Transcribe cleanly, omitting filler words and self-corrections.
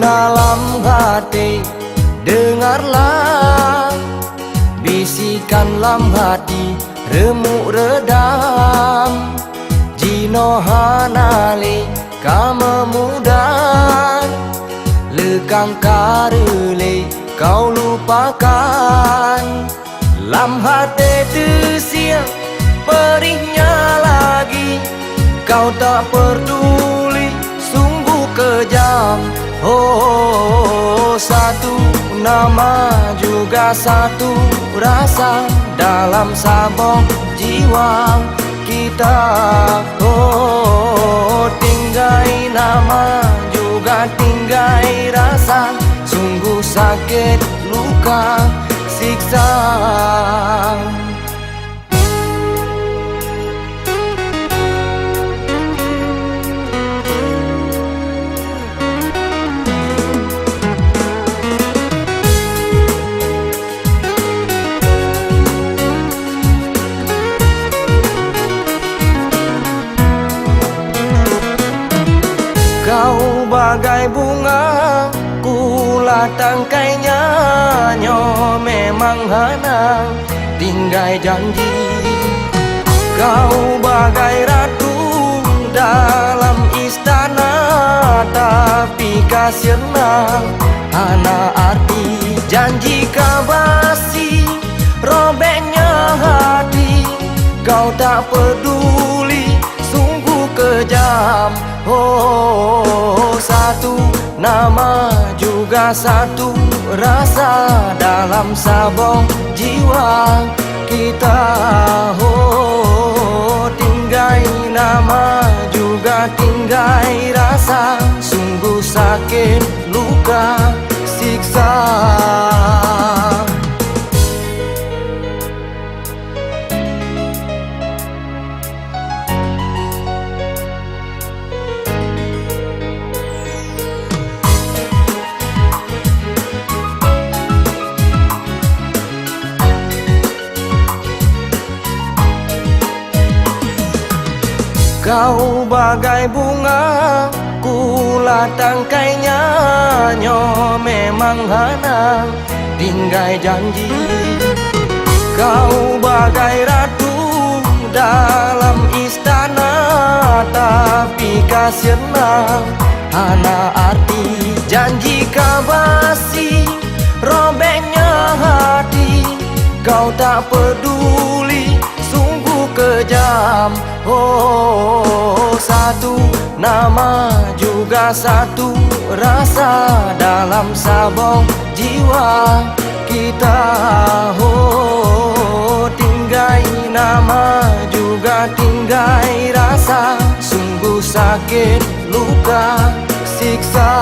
Dalam hati, dengarlah bisikan lam hati remuk redam. Jino hanali kama muda, lekang karele kau lupakan. Lam hati tersiap perihnya lagi, kau tak peduli, sungguh kejam. Oh, satu nama juga satu rasa dalam sabong jiwa kita. Oh, tinggai nama juga tinggai rasa, sungguh sakit luka siksa. Kau bagai bunga, kulah tangkainya, nyo memang hana tinggai janji. Kau bagai ratu dalam istana, tapi kasirna hana arti. Janji kau basi, robeknya hati, kau tak peduli, sungguh kejam. Oh, satu nama juga satu rasa dalam sabong jiwa kita. Oh, tinggai nama juga tinggai rasa, sungguh sakit luka siksa. Kau bagai bunga, kulah tangkainya, nyo memang hana tinggai janji. Kau bagai ratu dalam istana, tapi kasirna hana arti. Janji kau basi, robeknya hati, kau tak peduli, sungguh kejam. Oh, satu nama juga satu rasa dalam sabong jiwa kita. Oh, tinggai nama juga tinggai rasa, sungguh sakit luka siksa.